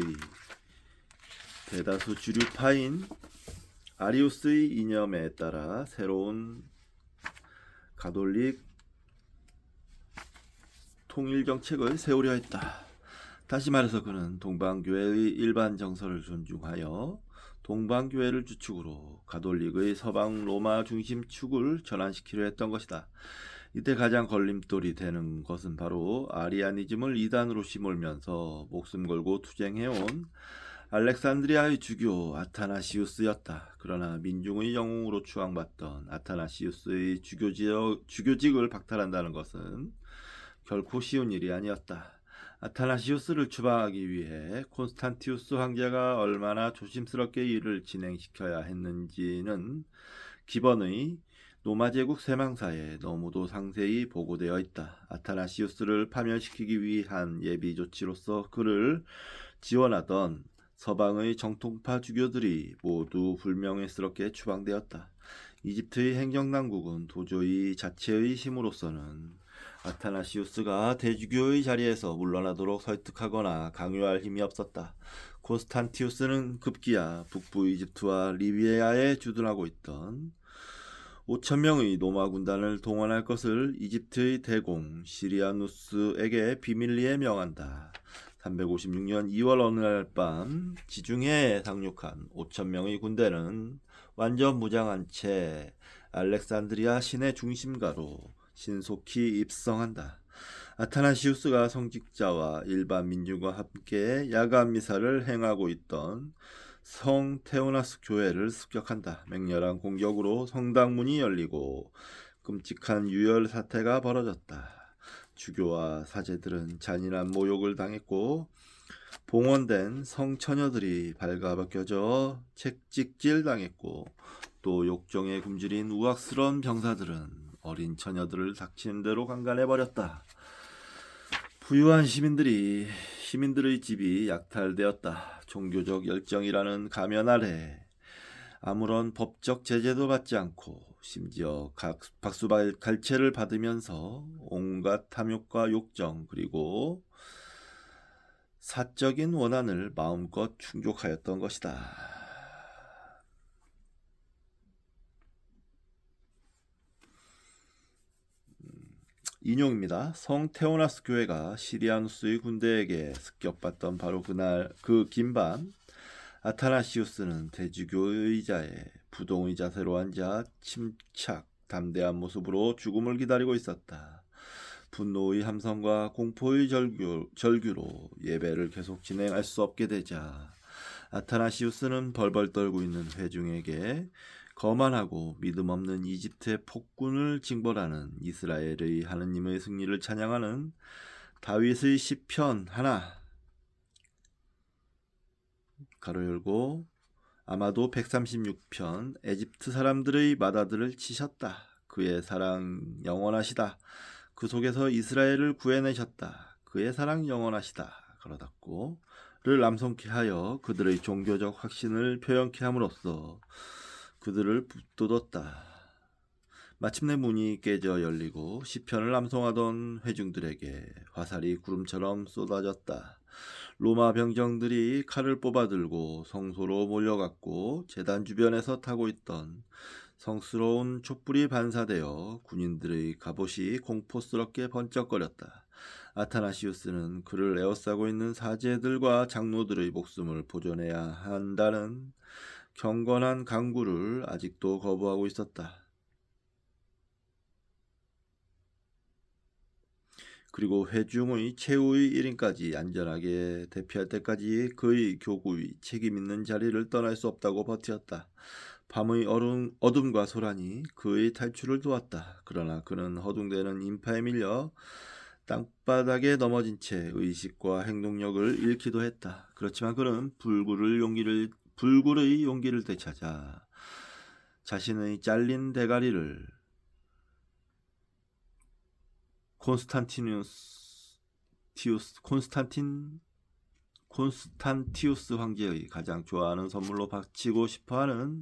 대다수 주류파인 아리우스의 이념에 따라 새로운 가톨릭 통일 정책을 세우려 했다. 다시 말해서 그는 동방교회의 일반 정서를 존중하여 동방교회를 주축으로 가톨릭의 서방 로마 중심 축을 전환시키려 했던 것이다. 이때 가장 걸림돌이 되는 것은 바로 아리아니즘을 이단으로 심으면서 목숨 걸고 투쟁해온 알렉산드리아의 주교 아타나시우스였다. 그러나 민중의 영웅으로 추앙받던 아타나시우스의 주교직을 박탈한다는 것은 결코 쉬운 일이 아니었다. 아타나시우스를 추방하기 위해 콘스탄티우스 황제가 얼마나 조심스럽게 일을 진행시켜야 했는지는 기본의 로마 제국 세망사에 너무도 상세히 보고되어 있다. 아타나시우스를 파멸시키기 위한 예비 조치로서 그를 지원하던 서방의 정통파 주교들이 모두 불명예스럽게 추방되었다. 이집트의 행정당국은 도저히 자체의 힘으로서는 아타나시우스가 대주교의 자리에서 물러나도록 설득하거나 강요할 힘이 없었다. 콘스탄티우스는 급기야 북부 이집트와 리비아에 주둔하고 있던 5,000명의 로마 군단을 동원할 것을 이집트의 대공 시리아누스에게 비밀리에 명한다. 356년 2월 어느 날 밤 지중해에 상륙한 5,000명의 군대는 완전 무장한 채 알렉산드리아 시내 중심가로 신속히 입성한다. 아타나시우스가 성직자와 일반 민중과 함께 야간 미사를 행하고 있던 성 테오나스 교회를 습격한다. 맹렬한 공격으로 성당문이 열리고 끔찍한 유혈 사태가 벌어졌다. 주교와 사제들은 잔인한 모욕을 당했고 봉헌된 성처녀들이 발가벗겨져 채찍질 당했고 또 욕정에 굶주린 우악스러운 병사들은 어린 처녀들을 닥치는 대로 강간해버렸다. 부유한 시민들의 집이 약탈되었다. 종교적 열정이라는 가면 아래 아무런 법적 제재도 받지 않고 심지어 박수갈채를 받으면서 온갖 탐욕과 욕정 그리고 사적인 원한을 마음껏 충족하였던 것이다. 인용입니다. 성 테오나스 교회가 시리아누스의 군대에게 습격받던 바로 그날 그 긴밤 아타나시우스는 대주교의자의 부동의 자세로 앉아 침착 담대한 모습으로 죽음을 기다리고 있었다. 분노의 함성과 공포의 절규로 예배를 계속 진행할 수 없게 되자 아타나시우스는 벌벌 떨고 있는 회중에게 거만하고 믿음 없는 이집트의 폭군을 징벌하는 이스라엘의 하느님의 승리를 찬양하는 다윗의 시편 하나 가로 열고 아마도 136편 에집트 사람들의 마다들을 치셨다. 그의 사랑 영원하시다. 그 속에서 이스라엘을 구해내셨다. 그의 사랑 영원하시다. 가로 닫고를 남성케 하여 그들의 종교적 확신을 표현케 함으로써 그들을 붙돋았다. 마침내 문이 깨져 열리고 시편을 암송하던 회중들에게 화살이 구름처럼 쏟아졌다. 로마 병정들이 칼을 뽑아들고 성소로 몰려갔고 제단 주변에서 타고 있던 성스러운 촛불이 반사되어 군인들의 갑옷이 공포스럽게 번쩍거렸다. 아타나시우스는 그를 에워싸고 있는 사제들과 장로들의 목숨을 보존해야 한다는 경건한 강구를 아직도 거부하고 있었다. 그리고 회중의 최후의 1인까지 안전하게 대피할 때까지 그의 교구의 책임있는 자리를 떠날 수 없다고 버텼다. 밤의 어둠과 소란이 그의 탈출을 도왔다. 그러나 그는 허둥대는 인파에 밀려 땅바닥에 넘어진 채 의식과 행동력을 잃기도 했다. 그렇지만 그는 불굴의 용기를 되찾아 자신의 잘린 대가리를 콘스탄티우스 황제의 가장 좋아하는 선물로 바치고 싶어하는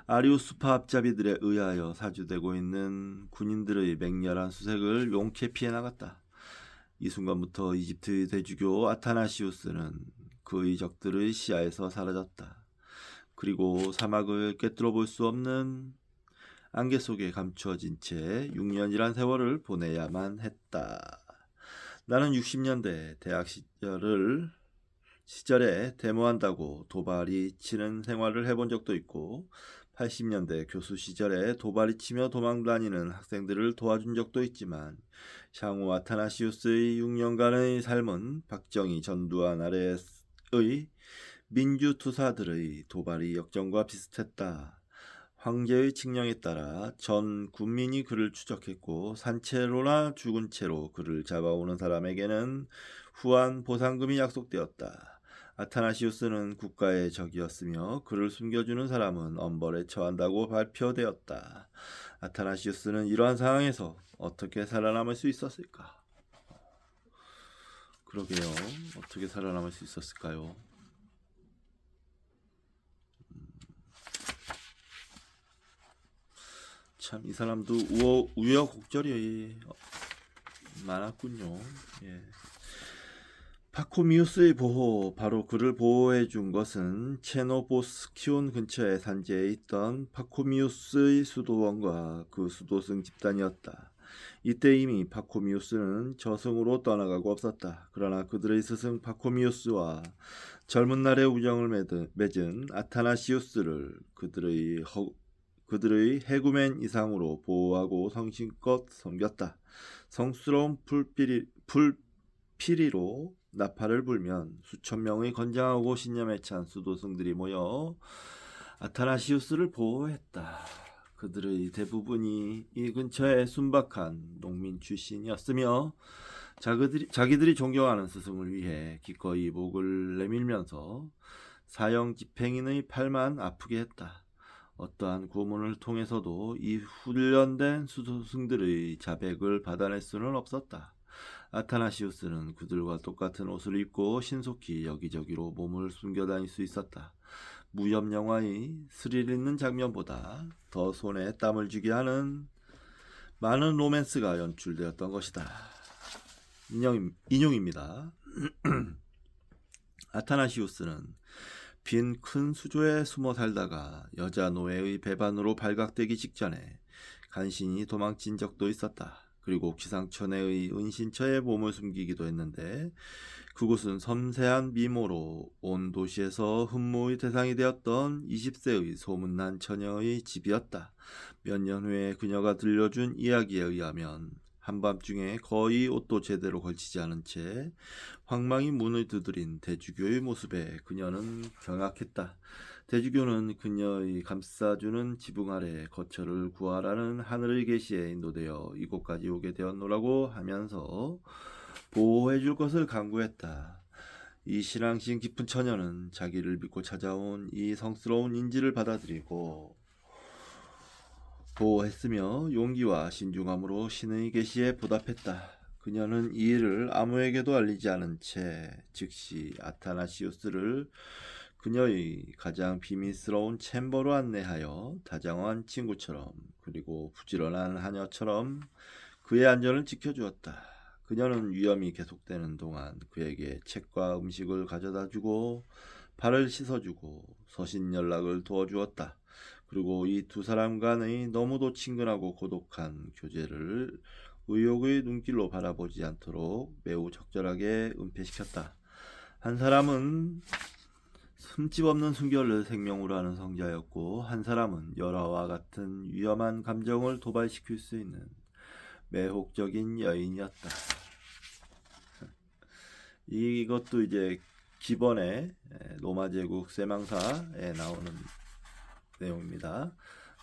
아리우스파 앞잡이들에 의하여 사주되고 있는 군인들의 맹렬한 수색을 용케 피해 나갔다. 이 순간부터 이집트의 대주교 아타나시우스는 그의 적들의 시야에서 사라졌다. 그리고 사막을 꿰뚫어 볼 수 없는 안개 속에 감추어진 채 6년이란 세월을 보내야만 했다. 나는 60년대 대학 시절에 데모한다고 도발이 치는 생활을 해본 적도 있고 80년대 교수 시절에 도발이 치며 도망다니는 학생들을 도와준 적도 있지만 향후 아타나시우스의 6년간의 삶은 박정희 전두환 아래의 민주투사들의 도발이 역정과 비슷했다. 황제의 칙령에 따라 전 군민이 그를 추적했고 산채로나 죽은 채로 그를 잡아오는 사람에게는 후한 보상금이 약속되었다. 아타나시우스는 국가의 적이었으며 그를 숨겨주는 사람은 엄벌에 처한다고 발표되었다. 아타나시우스는 이러한 상황에서 어떻게 살아남을 수 있었을까? 그러게요. 어떻게 살아남을 수 있었을까요? 참 이 사람도 우여곡절이 많았군요. 예. 파코미우스의 보호, 바로 그를 보호해준 것은 체노보스키온 근처의 산지에 있던 파코미우스의 수도원과 그 수도승 집단이었다. 이때 이미 파코미우스는 저승으로 떠나가고 없었다. 그러나 그들의 스승 파코미우스와 젊은 날의 우정을 맺은 아타나시우스를 그들의 해구맨 이상으로 보호하고 성심껏 섬겼다. 성스러운 불피리로 나팔을 불면 수천 명의 건장하고 신념에 찬 수도승들이 모여 아타나시우스를 보호했다. 그들의 대부분이 이 근처의 순박한 농민 출신이었으며 자기들이 존경하는 스승을 위해 기꺼이 목을 내밀면서 사형 집행인의 팔만 아프게 했다. 어떠한 고문을 통해서도 이 훈련된 수도승들의 자백을 받아낼 수는 없었다. 아타나시우스는 그들과 똑같은 옷을 입고 신속히 여기저기로 몸을 숨겨 다닐 수 있었다. 무협 영화의 스릴 있는 장면보다 더 손에 땀을 쥐게 하는 많은 로맨스가 연출되었던 것이다. 인용입니다. 아타나시우스는 빈 큰 수조에 숨어 살다가 여자 노예의 배반으로 발각되기 직전에 간신히 도망친 적도 있었다. 그리고 기상천외의 은신처에 몸을 숨기기도 했는데 그곳은 섬세한 미모로 온 도시에서 흠모의 대상이 되었던 20세의 소문난 처녀의 집이었다. 몇 년 후에 그녀가 들려준 이야기에 의하면 한밤중에 거의 옷도 제대로 걸치지 않은 채 황망히 문을 두드린 대주교의 모습에 그녀는 경악했다. 대주교는 그녀의 감싸주는 지붕 아래 거처를 구하라는 하늘의 계시에 인도되어 이곳까지 오게 되었노라고 하면서 보호해줄 것을 강구했다. 이 신앙심 깊은 처녀는 자기를 믿고 찾아온 이 성스러운 인지를 받아들이고 보호했으며 용기와 신중함으로 신의 계시에 보답했다. 그녀는 이 일을 아무에게도 알리지 않은 채 즉시 아타나시우스를 그녀의 가장 비밀스러운 챔버로 안내하여 다정한 친구처럼 그리고 부지런한 하녀처럼 그의 안전을 지켜주었다. 그녀는 위험이 계속되는 동안 그에게 책과 음식을 가져다주고 발을 씻어주고 서신 연락을 도와주었다. 그리고 이 두 사람 간의 너무도 친근하고 고독한 교제를 의욕의 눈길로 바라보지 않도록 매우 적절하게 은폐시켰다. 한 사람은 흠집 없는 순결을 생명으로 하는 성자였고, 한 사람은 열화와 같은 위험한 감정을 도발시킬 수 있는 매혹적인 여인이었다. 이것도 이제 기본의 로마 제국 쇠망사에 나오는 내용입니다.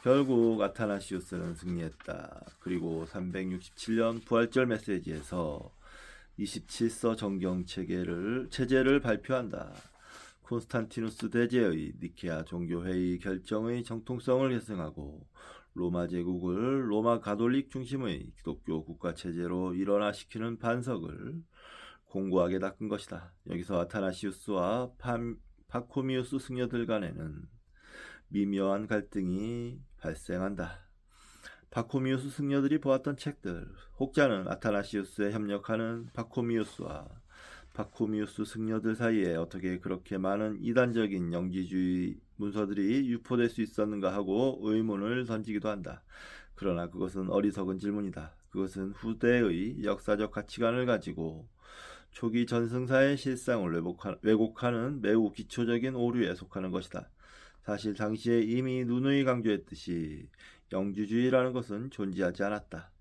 결국 아타나시우스는 승리했다. 그리고 367년 부활절 메시지에서 27서 정경 체제를 발표한다. 콘스탄티누스 대제의 니케아 종교회의 결정의 정통성을 계승하고 로마 제국을 로마 가톨릭 중심의 기독교 국가체제로 일원화시키는 반석을 공고하게 닦은 것이다. 여기서 아타나시우스와 파코미우스 승려들 간에는 미묘한 갈등이 발생한다. 파코미우스 승려들이 보았던 책들, 혹자는 아타나시우스에 협력하는 파코미우스와 파코미우스 승려들 사이에 어떻게 그렇게 많은 이단적인 영지주의 문서들이 유포될 수 있었는가 하고 의문을 던지기도 한다. 그러나 그것은 어리석은 질문이다. 그것은 후대의 역사적 가치관을 가지고 초기 전승사의 실상을 왜곡하는 매우 기초적인 오류에 속하는 것이다. 사실 당시에 이미 누누이 강조했듯이 영지주의라는 것은 존재하지 않았다.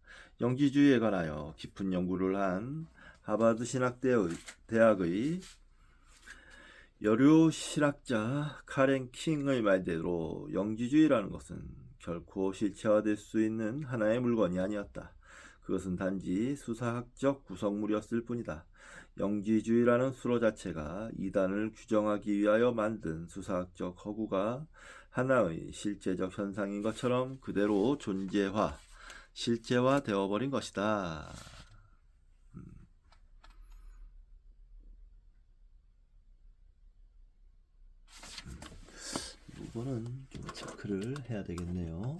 영지주의에 관하여 깊은 연구를 한 하버드 신학대학의 여류 신학자 카렌 킹의 말대로 영지주의라는 것은 결코 실체화될 수 있는 하나의 물건이 아니었다. 그것은 단지 수사학적 구성물이었을 뿐이다. 영지주의라는 수로 자체가 이단을 규정하기 위하여 만든 수사학적 허구가 하나의 실제적 현상인 것처럼 그대로 실제화 되어버린 것이다. 이거는 좀 체크를 해야 되겠네요.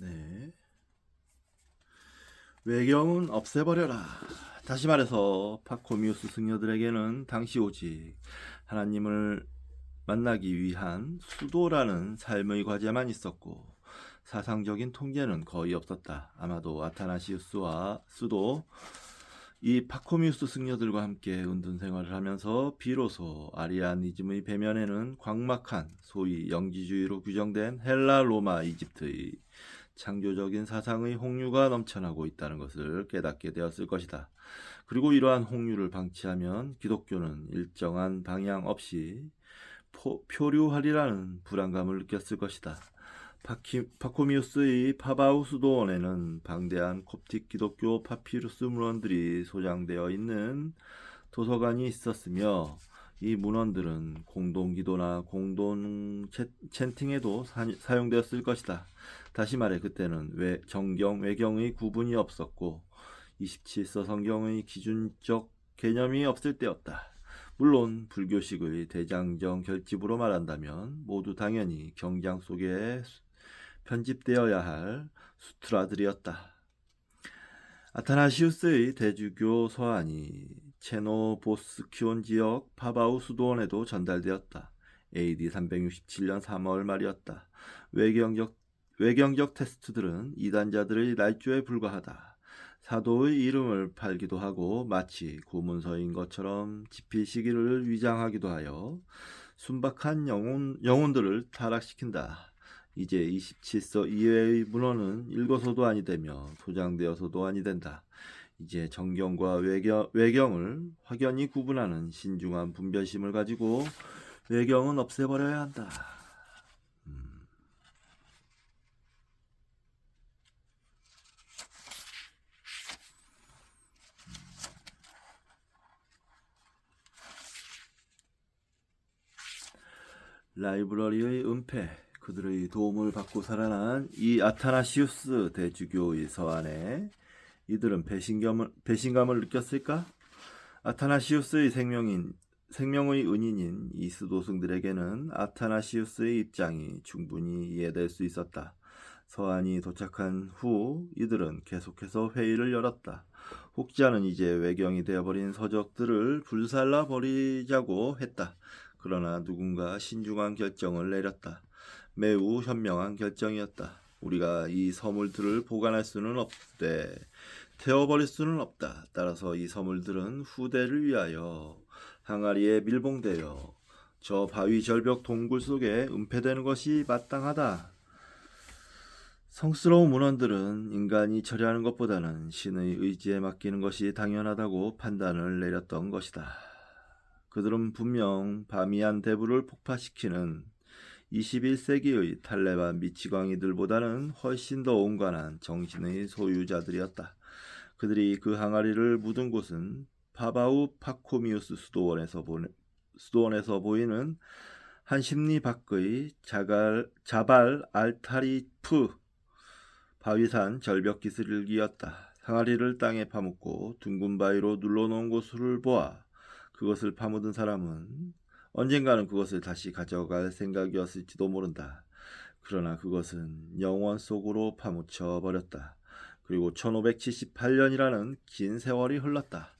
네. 외경은 없애버려라. 다시 말해서 파코미우스 승려들에게는 당시 오직 하나님을 만나기 위한 수도라는 삶의 과제만 있었고 사상적인 통제는 거의 없었다. 아마도 아타나시우스와 수도 이 파코미우스 승려들과 함께 은둔 생활을 하면서 비로소 아리아니즘의 배면에는 광막한 소위 영지주의로 규정된 헬라 로마 이집트의 창조적인 사상의 홍유가 넘쳐나고 있다는 것을 깨닫게 되었을 것이다. 그리고 이러한 홍유를 방치하면 기독교는 일정한 방향 없이 표류하리라는 불안감을 느꼈을 것이다. 파코미우스의 파바우 수도원에는 방대한 콥틱 기독교 파피루스 문헌들이 소장되어 있는 도서관이 있었으며 이 문헌들은 공동기도나 공동 챈팅에도 사용되었을 것이다. 다시 말해 그때는 정경, 외경의 구분이 없었고 27서 성경의 기준적 개념이 없을 때였다. 물론 불교식의 대장정 결집으로 말한다면 모두 당연히 경장 속에 편집되어야 할 수트라들이었다. 아타나시우스의 대주교 서한이 체노보스키온 지역 파바우 수도원에도 전달되었다. AD 367년 3월 말이었다. 외경적 테스트들은 이단자들의 날조에 불과하다. 사도의 이름을 팔기도 하고 마치 고문서인 것처럼 집필 시기를 위장하기도 하여 순박한 영혼들을 타락시킨다. 이제 27서 이외의 문헌은 읽어서도 아니 되며 도장되어서도 아니 된다. 이제 정경과 외경을 확연히 구분하는 신중한 분별심을 가지고 외경은 없애버려야 한다. 라이브러리의 은폐, 그들의 도움을 받고 살아난 이 아타나시우스 대주교의 서안에 이들은 배신감을 느꼈을까? 아타나시우스의 생명의 은인인 이 수도승들에게는 아타나시우스의 입장이 충분히 이해될 수 있었다. 서한이 도착한 후 이들은 계속해서 회의를 열었다. 혹자는 이제 외경이 되어버린 서적들을 불살라 버리자고 했다. 그러나 누군가 신중한 결정을 내렸다. 매우 현명한 결정이었다. 우리가 이 서물들을 보관할 수는 없대. 태워버릴 수는 없다. 따라서 이 서물들은 후대를 위하여 항아리에 밀봉되어 저 바위 절벽 동굴 속에 은폐되는 것이 마땅하다. 성스러운 문헌들은 인간이 처리하는 것보다는 신의 의지에 맡기는 것이 당연하다고 판단을 내렸던 것이다. 그들은 분명 바미안 대부를 폭파시키는 21세기의 탈레반 미치광이들보다는 훨씬 더 온건한 정신의 소유자들이었다. 그들이 그 항아리를 묻은 곳은 파바우 파코미우스 수도원에서 보이는 한 심리 밖의 자발 알타리프 바위산 절벽 기슭이었다. 항아리를 땅에 파묻고 둥근 바위로 눌러놓은 곳을 보아 그것을 파묻은 사람은 언젠가는 그것을 다시 가져갈 생각이었을지도 모른다. 그러나 그것은 영원 속으로 파묻혀 버렸다. 그리고 1578년이라는 긴 세월이 흘렀다.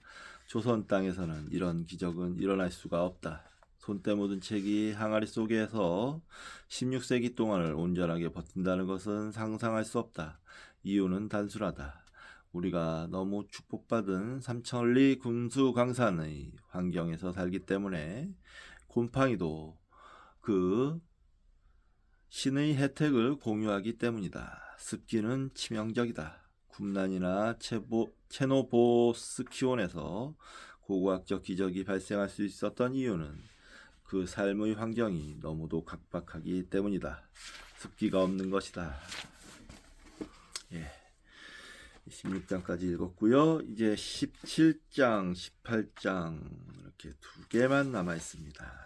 조선 땅에서는 이런 기적은 일어날 수가 없다. 손때 묻은 책이 항아리 속에서 16세기 동안을 온전하게 버틴다는 것은 상상할 수 없다. 이유는 단순하다. 우리가 너무 축복받은 삼천리 금수강산의 환경에서 살기 때문에 곰팡이도 그 신의 혜택을 공유하기 때문이다. 습기는 치명적이다. 쿰란이나 체노보스키온에서 고고학적 기적이 발생할 수 있었던 이유는 그 삶의 환경이 너무도 각박하기 때문이다. 습기가 없는 것이다. 16장까지 읽었고요. 이제 17장, 18장 이렇게 두 개만 남아 있습니다.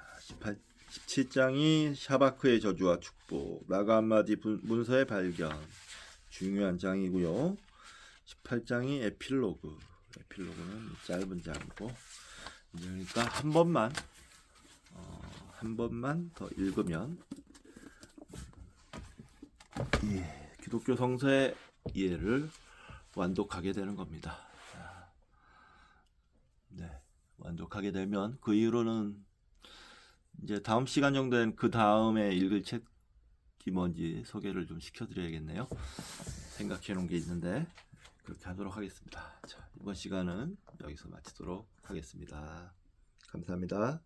17장이 샤바크의 저주와 축복, 나가한마디 문서의 발견, 중요한 장이고요. 18장이 에필로그는 짧은 장이고, 그러니까 한 번만 더 읽으면 기독교 성서의 이해를 완독하게 되는 겁니다. 완독하게 되면 그 이후로는 이제 다음 시간 정도 된 그 다음에 읽을 책이 뭔지 소개를 좀 시켜드려야겠네요. 생각해 놓은 게 있는데 그렇게 하도록 하겠습니다. 자, 이번 시간은 여기서 마치도록 하겠습니다. 감사합니다.